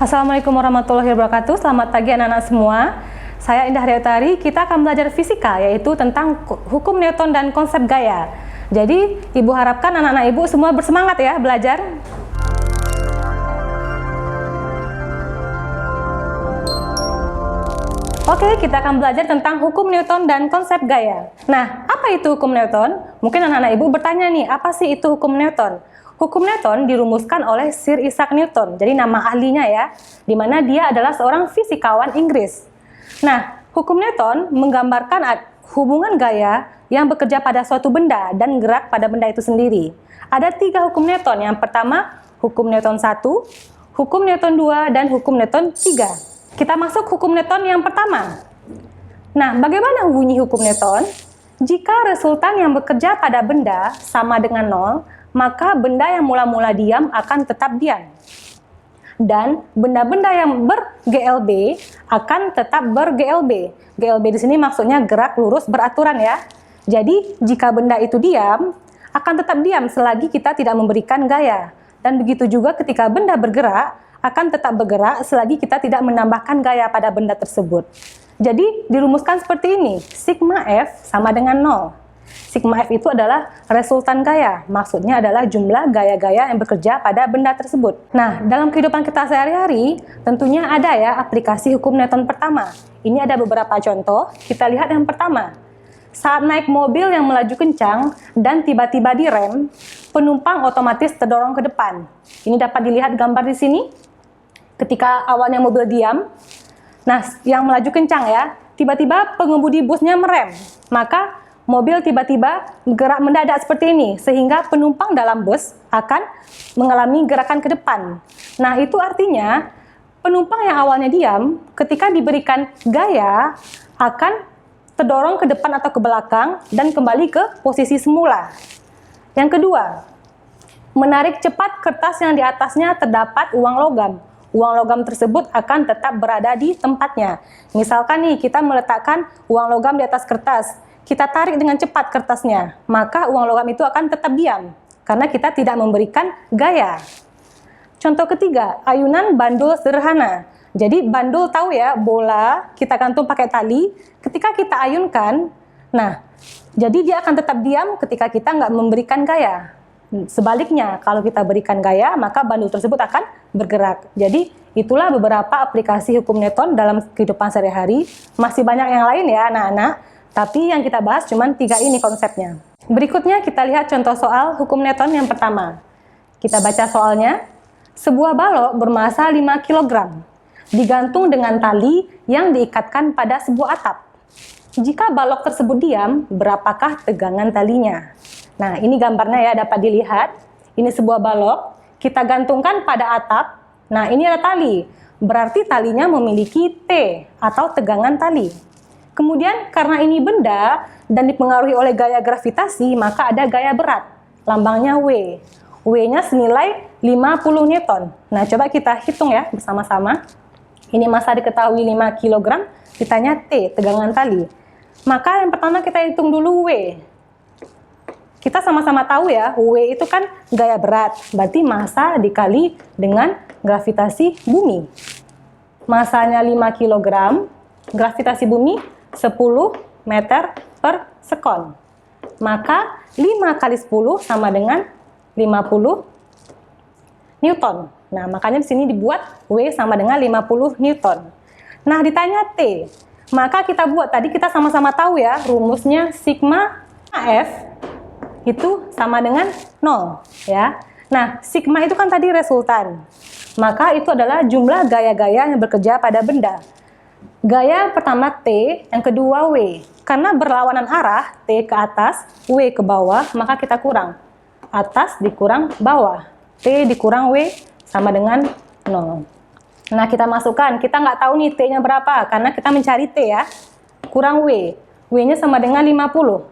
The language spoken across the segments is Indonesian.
Assalamualaikum warahmatullahi wabarakatuh. Selamat pagi anak-anak semua. Saya Indah Riotari. Kita akan belajar fisika, yaitu tentang hukum Newton dan konsep gaya. Jadi, Ibu harapkan anak-anak Ibu semua bersemangat ya belajar. Oke, kita akan belajar tentang hukum Newton dan konsep gaya. Nah, apa itu hukum Newton? Mungkin anak-anak Ibu bertanya nih, apa sih itu hukum Newton? Hukum Newton dirumuskan oleh Sir Isaac Newton, jadi nama ahlinya ya, di mana dia adalah seorang fisikawan Inggris. Nah, hukum Newton menggambarkan hubungan gaya yang bekerja pada suatu benda dan gerak pada benda itu sendiri. Ada 3 hukum Newton. Yang pertama, hukum Newton 1, hukum Newton 2, dan hukum Newton 3. Kita masuk hukum Newton yang pertama. Nah, bagaimana bunyi hukum Newton? Jika resultan yang bekerja pada benda sama dengan 0, maka benda yang mula-mula diam akan tetap diam. Dan benda-benda yang ber-GLB akan tetap ber-GLB. GLB di sini maksudnya gerak lurus beraturan ya. Jadi, jika benda itu diam, akan tetap diam selagi kita tidak memberikan gaya. Dan begitu juga ketika benda bergerak, akan tetap bergerak selagi kita tidak menambahkan gaya pada benda tersebut. Jadi, dirumuskan seperti ini. Sigma F sama dengan 0. Sigma F itu adalah resultan gaya, maksudnya adalah jumlah gaya-gaya yang bekerja pada benda tersebut. Nah, dalam kehidupan kita sehari-hari, tentunya ada ya aplikasi hukum Newton pertama. Ini ada beberapa contoh, kita lihat yang pertama. Saat naik mobil yang melaju kencang dan tiba-tiba direm, penumpang otomatis terdorong ke depan. Ini dapat dilihat gambar di sini. Ketika awalnya mobil diam, nah yang melaju kencang ya, tiba-tiba pengemudi busnya merem, maka mobil tiba-tiba gerak mendadak seperti ini, sehingga penumpang dalam bus akan mengalami gerakan ke depan. Nah, itu artinya penumpang yang awalnya diam, ketika diberikan gaya, akan terdorong ke depan atau ke belakang dan kembali ke posisi semula. Yang kedua, menarik cepat kertas yang di atasnya terdapat uang logam. Uang logam tersebut akan tetap berada di tempatnya. Misalkan nih, kita meletakkan uang logam di atas kertas. Kita tarik dengan cepat kertasnya, maka uang logam itu akan tetap diam, karena kita tidak memberikan gaya. Contoh ketiga, ayunan bandul sederhana. Jadi bandul tahu ya, bola, kita gantung pakai tali, ketika kita ayunkan, nah, jadi dia akan tetap diam ketika kita nggak memberikan gaya. Sebaliknya, kalau kita berikan gaya, maka bandul tersebut akan bergerak. Jadi, itulah beberapa aplikasi hukum Newton dalam kehidupan sehari-hari. Masih banyak yang lain ya anak-anak. Tapi yang kita bahas cuma 3 ini konsepnya. Berikutnya kita lihat contoh soal hukum Newton yang pertama. Kita baca soalnya. Sebuah balok bermassa 5 kg digantung dengan tali yang diikatkan pada sebuah atap. Jika balok tersebut diam, berapakah tegangan talinya? Nah, ini gambarnya ya dapat dilihat. Ini sebuah balok, kita gantungkan pada atap. Nah, ini ada tali. Berarti talinya memiliki T atau tegangan tali. Kemudian karena ini benda dan dipengaruhi oleh gaya gravitasi, maka ada gaya berat. Lambangnya W. W-nya senilai 50 Newton. Nah, coba kita hitung ya bersama-sama. Ini massa diketahui 5 kg, ditanya T, tegangan tali. Maka yang pertama kita hitung dulu W. Kita sama-sama tahu ya, W itu kan gaya berat. Berarti massa dikali dengan gravitasi bumi. Massanya 5 kg, gravitasi bumi 10 meter per sekon. Maka 5 kali 10 sama dengan 50 Newton. Nah, makanya di sini dibuat W sama dengan 50 Newton. Nah, ditanya T. Maka kita buat, tadi kita sama-sama tahu ya, rumusnya sigma F itu sama dengan 0 ya. Nah, sigma itu kan tadi resultan. Maka itu adalah jumlah gaya-gaya yang bekerja pada benda. Gaya pertama T, yang kedua W. Karena berlawanan arah, T ke atas, W ke bawah, maka kita kurang. Atas dikurang bawah. T dikurang W sama dengan 0. Nah, kita masukkan. Kita nggak tahu nih T-nya berapa, karena kita mencari T ya. Kurang W. W-nya sama dengan 50.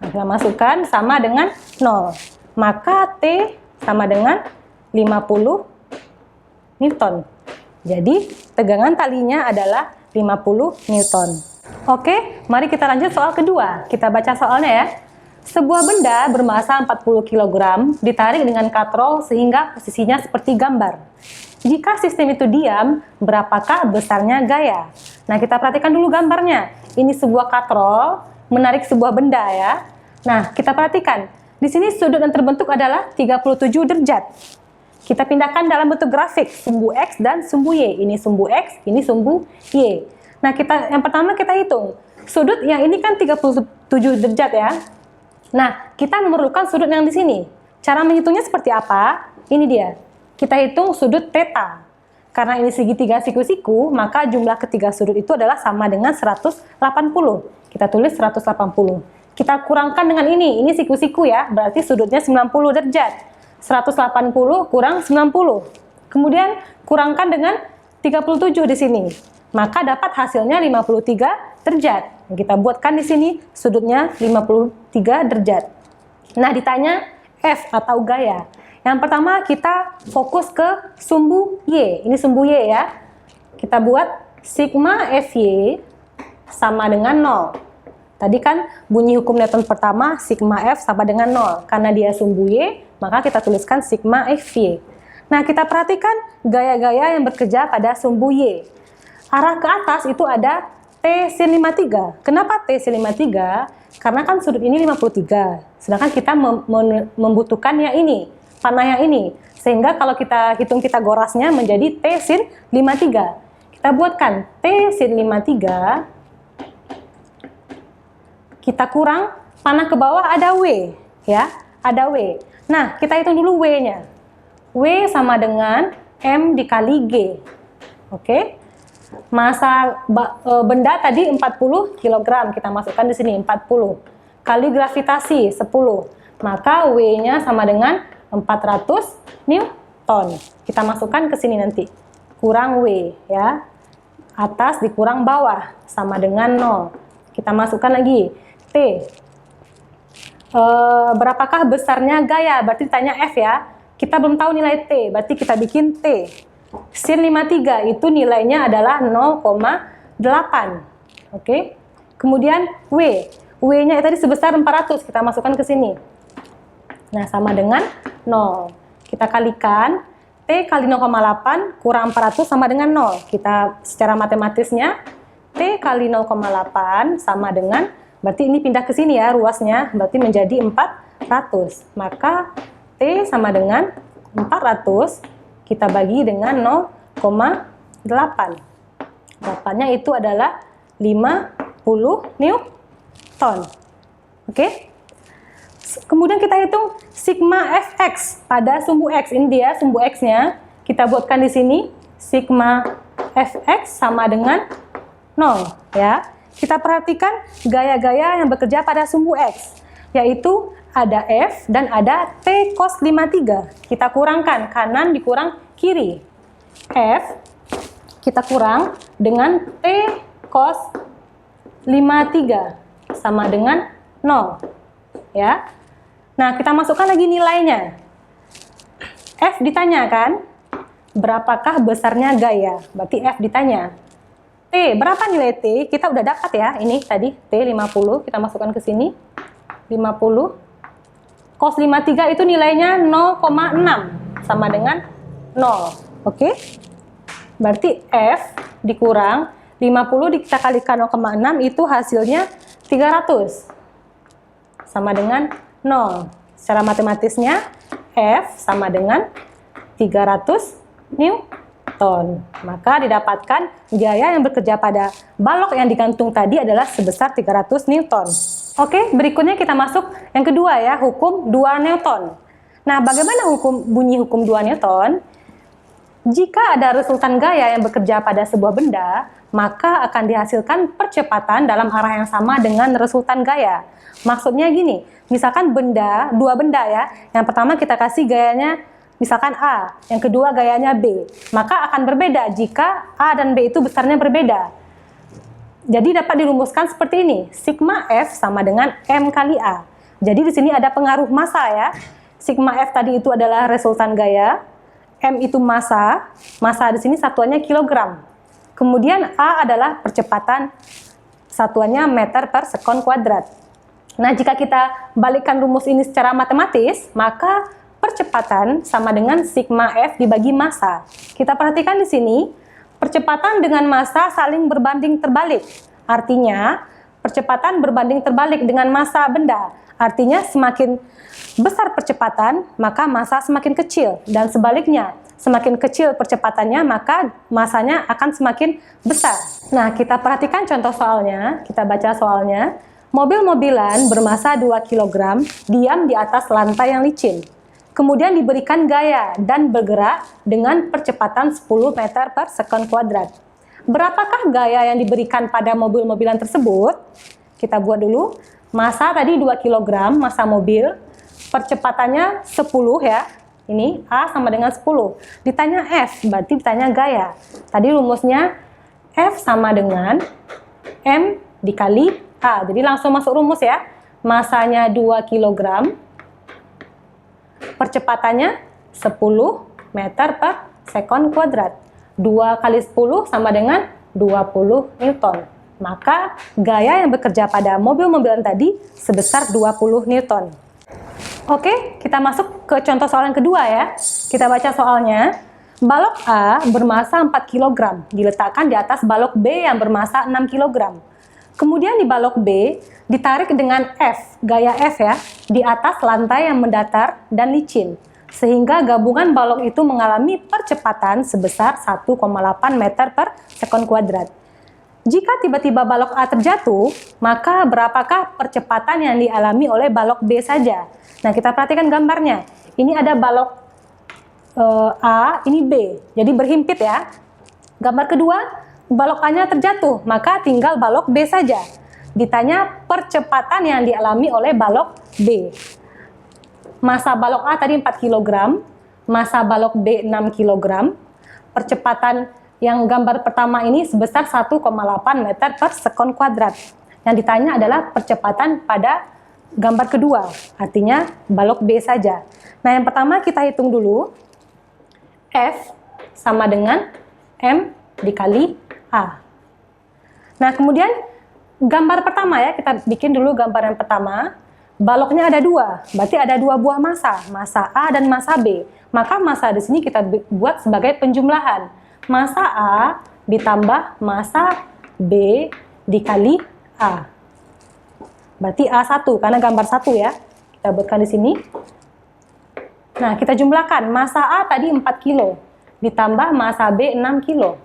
Nah, kita masukkan sama dengan 0. Maka T sama dengan 50 Newton. Jadi, tegangan talinya adalah 50 Newton. Oke, mari kita lanjut soal kedua. Kita baca soalnya ya. Sebuah benda bermassa 40 kg ditarik dengan katrol sehingga posisinya seperti gambar. Jika sistem itu diam, berapakah besarnya gaya? Nah, kita perhatikan dulu gambarnya. Ini sebuah katrol menarik sebuah benda ya. Nah, kita perhatikan. Di sini sudut yang terbentuk adalah 37 derajat. Kita pindahkan dalam bentuk grafik, sumbu X dan sumbu Y. Ini sumbu X, ini sumbu Y. Nah, yang pertama kita hitung. Sudut yang ini kan 37 derajat ya. Nah, kita memerlukan sudut yang di sini. Cara menghitungnya seperti apa? Ini dia. Kita hitung sudut theta. Karena ini segitiga siku-siku, maka jumlah ketiga sudut itu adalah sama dengan 180. Kita tulis 180. Kita kurangkan dengan ini siku-siku ya, berarti sudutnya 90 derajat. 180 kurang 90. Kemudian kurangkan dengan 37 di sini. Maka dapat hasilnya 53 derajat. Kita buatkan di sini sudutnya 53 derajat. Nah, ditanya F atau gaya. Yang pertama kita fokus ke sumbu Y. Ini sumbu Y ya. Kita buat sigma Fy sama dengan 0. Tadi kan bunyi hukum Newton pertama sigma F sama dengan 0. Karena dia sumbu Y, maka kita tuliskan sigma Fy. Nah, kita perhatikan gaya-gaya yang bekerja pada sumbu Y. Arah ke atas itu ada T sin 53. Kenapa T sin 53? Karena kan sudut ini 53. Sedangkan kita membutuhkan yang ini, panah yang ini. Sehingga kalau kita hitung Pitagorasnya menjadi T sin 53. Kita buatkan T sin 53. Kita kurang panah ke bawah ada W, ya. Ada W. Nah, kita hitung dulu W-nya. W sama dengan M dikali G. Oke. Massa benda tadi 40 kg, kita masukkan di sini 40 kali gravitasi 10, maka W-nya sama dengan 400 Newton. Kita masukkan ke sini nanti, kurang W ya, atas dikurang bawah sama dengan 0. Kita masukkan lagi T. Berapakah besarnya gaya? Berarti ditanya F ya. Kita belum tahu nilai T, berarti kita bikin T. Sin 53 itu nilainya adalah 0,8. Oke. Kemudian W. W-nya tadi sebesar 400, kita masukkan ke sini. Nah, sama dengan 0. Kita kalikan T kali 0,8 kurang 400 sama dengan 0. Kita secara matematisnya T kali 0,8 sama dengan, berarti ini pindah ke sini ya ruasnya, berarti menjadi 400. Maka T sama dengan 400 kita bagi dengan 0,8. 8-nya itu adalah 50 Newton. Oke? Kemudian kita hitung sigma Fx pada sumbu X. Ini dia sumbu X-nya. Kita buatkan di sini sigma Fx sama dengan 0 ya. Kita perhatikan gaya-gaya yang bekerja pada sumbu X, yaitu ada F dan ada T cos 53. Kita kurangkan, kanan dikurang kiri. F kita kurang dengan T cos 53 sama dengan 0. Ya. Nah, kita masukkan lagi nilainya. F ditanyakan, berapakah besarnya gaya? Berarti F ditanya. T, berapa nilai T? Kita udah dapat ya, ini tadi T 50, kita masukkan ke sini. 50 cos 53 itu nilainya 0,6 sama dengan 0. Oke? Berarti F dikurang 50 kita kalikan 0,6 itu hasilnya 300. Sama dengan 0. Secara matematisnya F sama dengan 300 Newton. Maka didapatkan gaya yang bekerja pada balok yang digantung tadi adalah sebesar 300 Newton. Oke, berikutnya kita masuk yang kedua ya, hukum 2 Newton. Nah, bagaimana bunyi hukum 2 Newton? Jika ada resultan gaya yang bekerja pada sebuah benda, maka akan dihasilkan percepatan dalam arah yang sama dengan resultan gaya. Maksudnya gini, misalkan dua benda ya, yang pertama kita kasih gayanya misalkan A, yang kedua gayanya B, maka akan berbeda jika A dan B itu besarnya berbeda. Jadi dapat dirumuskan seperti ini, sigma F sama dengan M kali A. Jadi di sini ada pengaruh massa ya. Sigma F tadi itu adalah resultan gaya, M itu massa di sini satuannya kilogram. Kemudian A adalah percepatan, satuannya meter per sekon kuadrat. Nah, jika kita balikkan rumus ini secara matematis, maka percepatan sama dengan sigma F dibagi massa. Kita perhatikan di sini, percepatan dengan massa saling berbanding terbalik. Artinya, percepatan berbanding terbalik dengan massa benda. Artinya, semakin besar percepatan, maka massa semakin kecil. Dan sebaliknya, semakin kecil percepatannya, maka massanya akan semakin besar. Nah, kita perhatikan contoh soalnya, kita baca soalnya. Mobil-mobilan bermassa 2 kg diam di atas lantai yang licin. Kemudian diberikan gaya dan bergerak dengan percepatan 10 meter per sekon kuadrat. Berapakah gaya yang diberikan pada mobil-mobilan tersebut? Kita buat dulu. Massa tadi 2 kg, massa mobil. Percepatannya 10 ya. Ini A sama dengan 10. Ditanya F, berarti ditanya gaya. Tadi rumusnya F sama dengan M dikali A. Jadi langsung masuk rumus ya. Massanya 2 kg. Percepatannya 10 meter per sekon kuadrat. 2 kali 10 sama dengan 20 Newton. Maka gaya yang bekerja pada mobil-mobilan tadi sebesar 20 Newton. Oke, kita masuk ke contoh soal yang kedua ya. Kita baca soalnya. Balok A bermassa 4 kg diletakkan di atas balok B yang bermassa 6 kg. Kemudian di balok B ditarik dengan F, gaya F ya, di atas lantai yang mendatar dan licin. Sehingga gabungan balok itu mengalami percepatan sebesar 1,8 meter per sekon kuadrat. Jika tiba-tiba balok A terjatuh, maka berapakah percepatan yang dialami oleh balok B saja? Nah, kita perhatikan gambarnya. Ini ada balok A, ini B. Jadi berhimpit ya. Gambar kedua, balok A-nya terjatuh, maka tinggal balok B saja. Ditanya percepatan yang dialami oleh balok B. Massa balok A tadi 4 kg, massa balok B 6 kg. Percepatan yang gambar pertama ini sebesar 1,8 meter per sekon kuadrat. Yang ditanya adalah percepatan pada gambar kedua, artinya balok B saja. Nah, yang pertama kita hitung dulu. F sama dengan M dikali A. Nah, kemudian gambar pertama ya, kita bikin dulu gambar yang pertama. Baloknya ada 2, berarti ada 2 buah massa, massa A dan massa B. Maka massa di sini kita buat sebagai penjumlahan. Massa A ditambah massa B dikali A. Berarti A1, karena gambar 1 ya. Kita buatkan di sini. Nah, kita jumlahkan. Massa A tadi 4 kilo, ditambah massa B 6 kilo.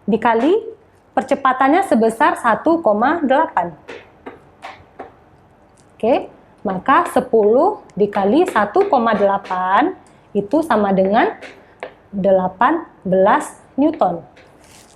Dikali percepatannya sebesar 1,8. Oke, maka 10 dikali 1,8 itu sama dengan 18 Newton.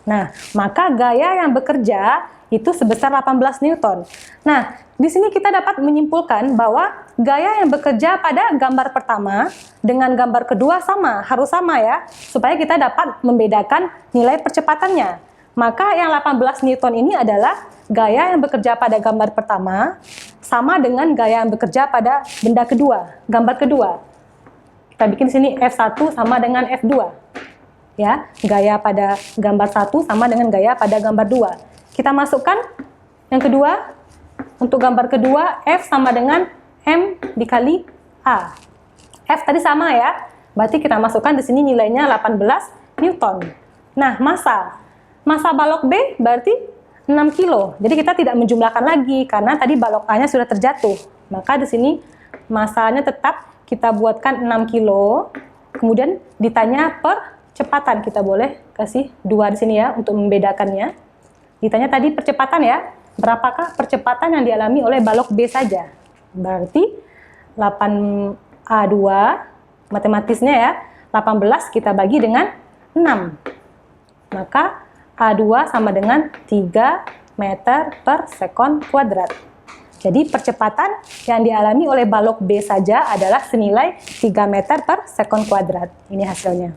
Nah, maka gaya yang bekerja itu sebesar 18 Newton. Nah, di sini kita dapat menyimpulkan bahwa gaya yang bekerja pada gambar pertama dengan gambar kedua sama, harus sama ya, supaya kita dapat membedakan nilai percepatannya. Maka yang 18 Newton ini adalah gaya yang bekerja pada gambar pertama sama dengan gaya yang bekerja pada benda kedua, gambar kedua. Kita bikin sini F1 sama dengan F2. Ya, gaya pada gambar 1 sama dengan gaya pada gambar 2. Kita masukkan yang kedua. Untuk gambar kedua, F sama dengan M dikali A. F tadi sama ya. Berarti kita masukkan di sini nilainya 18 Newton. Nah, massa balok B berarti 6 kilo. Jadi kita tidak menjumlahkan lagi karena tadi balok A-nya sudah terjatuh. Maka di sini massanya tetap kita buatkan 6 kilo. Kemudian ditanya percepatan. Kita boleh kasih 2 di sini ya untuk membedakannya. Ditanya tadi percepatan ya. Berapakah percepatan yang dialami oleh balok B saja? Berarti 8A2 matematisnya ya. 18 kita bagi dengan 6. Maka A2 sama dengan 3 meter per sekon kuadrat. Jadi percepatan yang dialami oleh balok B saja adalah senilai 3 meter per sekon kuadrat. Ini hasilnya.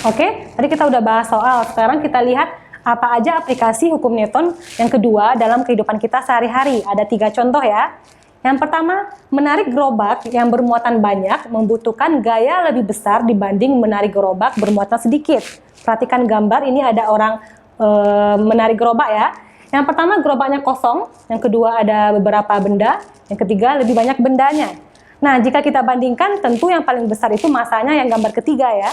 Oke, tadi kita udah bahas soal. Sekarang kita lihat apa aja aplikasi hukum Newton yang kedua dalam kehidupan kita sehari-hari. Ada 3 contoh ya. Yang pertama, menarik gerobak yang bermuatan banyak membutuhkan gaya lebih besar dibanding menarik gerobak bermuatan sedikit. Perhatikan gambar, ini ada orang menarik gerobak ya. Yang pertama gerobaknya kosong, yang kedua ada beberapa benda, yang ketiga lebih banyak bendanya. Nah, jika kita bandingkan, tentu yang paling besar itu masanya yang gambar ketiga ya.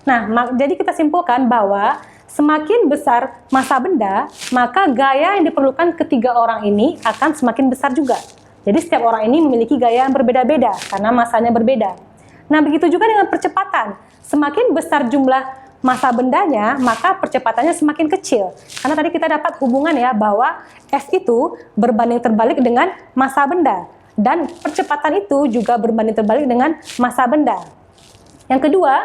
Nah, jadi kita simpulkan bahwa semakin besar massa benda, maka gaya yang diperlukan ketiga orang ini akan semakin besar juga. Jadi setiap orang ini memiliki gaya yang berbeda-beda karena massanya berbeda. Nah, begitu juga dengan percepatan. Semakin besar jumlah massa bendanya, maka percepatannya semakin kecil. Karena tadi kita dapat hubungan ya bahwa F itu berbanding terbalik dengan massa benda. Dan percepatan itu juga berbanding terbalik dengan massa benda. Yang kedua,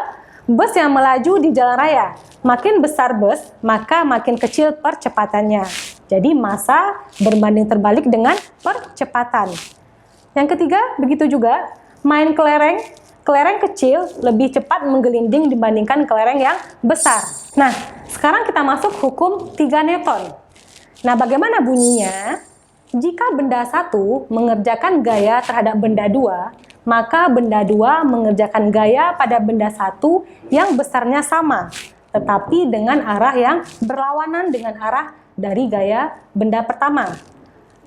bus yang melaju di jalan raya. Makin besar bus, maka makin kecil percepatannya. Jadi massa berbanding terbalik dengan percepatan. Yang ketiga, begitu juga main kelereng. Kelereng kecil lebih cepat menggelinding dibandingkan kelereng yang besar. Nah, sekarang kita masuk hukum 3 Newton. Nah, bagaimana bunyinya? Jika benda 1 mengerjakan gaya terhadap benda 2, maka benda 2 mengerjakan gaya pada benda 1 yang besarnya sama, tetapi dengan arah yang berlawanan dengan arah dari gaya benda pertama.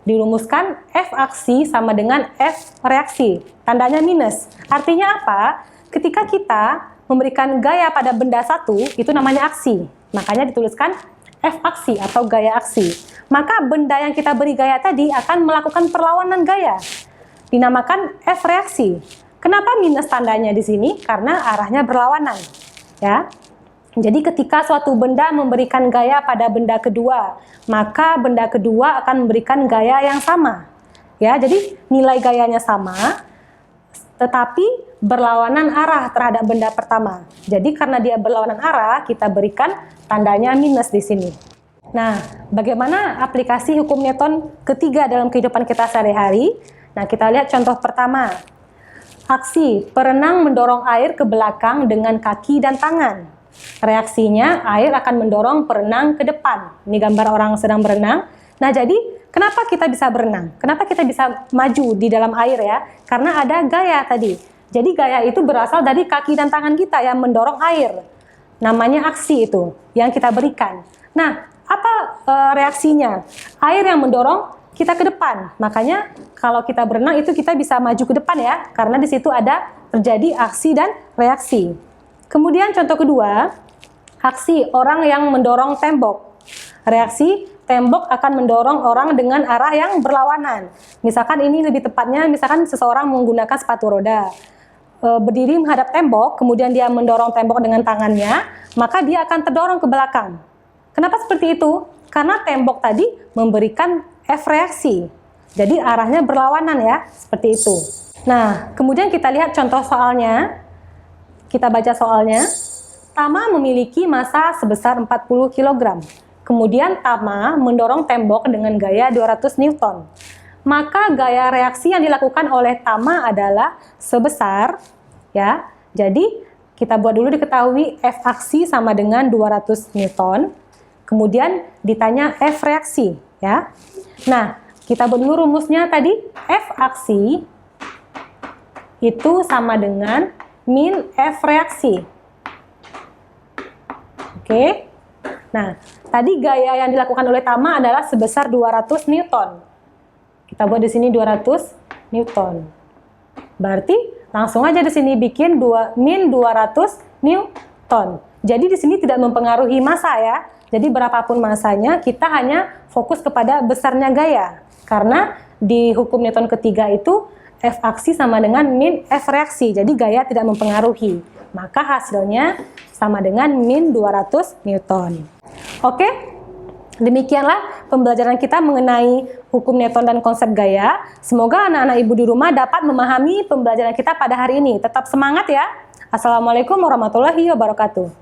Dirumuskan F aksi sama dengan F reaksi. Tandanya minus. Artinya apa? Ketika kita memberikan gaya pada benda 1, itu namanya aksi. Makanya dituliskan F aksi atau gaya aksi. Maka benda yang kita beri gaya tadi akan melakukan perlawanan gaya. Dinamakan F reaksi. Kenapa minus tandanya di sini? Karena arahnya berlawanan. Ya. Jadi ketika suatu benda memberikan gaya pada benda kedua, maka benda kedua akan memberikan gaya yang sama. Ya, jadi nilai gayanya sama, tetapi berlawanan arah terhadap benda pertama. Jadi karena dia berlawanan arah, kita berikan tandanya minus di sini. Nah, bagaimana aplikasi hukum Newton ketiga dalam kehidupan kita sehari-hari? Nah, kita lihat contoh pertama. Aksi, perenang mendorong air ke belakang dengan kaki dan tangan. Reaksinya, air akan mendorong perenang ke depan. Ini gambar orang sedang berenang. Nah, jadi kenapa kita bisa berenang? Kenapa kita bisa maju di dalam air ya? Karena ada gaya tadi. Jadi gaya itu berasal dari kaki dan tangan kita yang mendorong air. Namanya aksi itu yang kita berikan. Nah, apa reaksinya? Air yang mendorong kita ke depan. Makanya kalau kita berenang itu kita bisa maju ke depan ya, karena di situ ada terjadi aksi dan reaksi. Kemudian contoh kedua, aksi orang yang mendorong tembok. Reaksi, tembok akan mendorong orang dengan arah yang berlawanan. Misalkan ini lebih tepatnya, misalkan seseorang menggunakan sepatu roda. Berdiri menghadap tembok, kemudian dia mendorong tembok dengan tangannya, maka dia akan terdorong ke belakang. Kenapa seperti itu? Karena tembok tadi memberikan F reaksi. Jadi arahnya berlawanan ya, seperti itu. Nah, kemudian kita lihat contoh soalnya. Kita baca soalnya. Tama memiliki massa sebesar 40 kg. Kemudian Tama mendorong tembok dengan gaya 200 Newton. Maka gaya reaksi yang dilakukan oleh Tama adalah sebesar, ya. Jadi kita buat dulu diketahui F aksi sama dengan 200 Newton. Kemudian ditanya F reaksi, ya. Nah, kita buat dulu rumusnya tadi. F aksi itu sama dengan min F reaksi. Oke. Nah, tadi gaya yang dilakukan oleh Tama adalah sebesar 200 Newton. Kita buat di sini 200 Newton. Berarti langsung aja di sini bikin min 200 Newton. Jadi di sini tidak mempengaruhi massa ya. Jadi berapapun massanya, kita hanya fokus kepada besarnya gaya. Karena di hukum Newton ketiga itu F aksi sama dengan min F reaksi, jadi gaya tidak mempengaruhi. Maka hasilnya sama dengan min 200 Newton. Oke, demikianlah pembelajaran kita mengenai hukum Newton dan konsep gaya. Semoga anak-anak ibu di rumah dapat memahami pembelajaran kita pada hari ini. Tetap semangat ya. Assalamualaikum warahmatullahi wabarakatuh.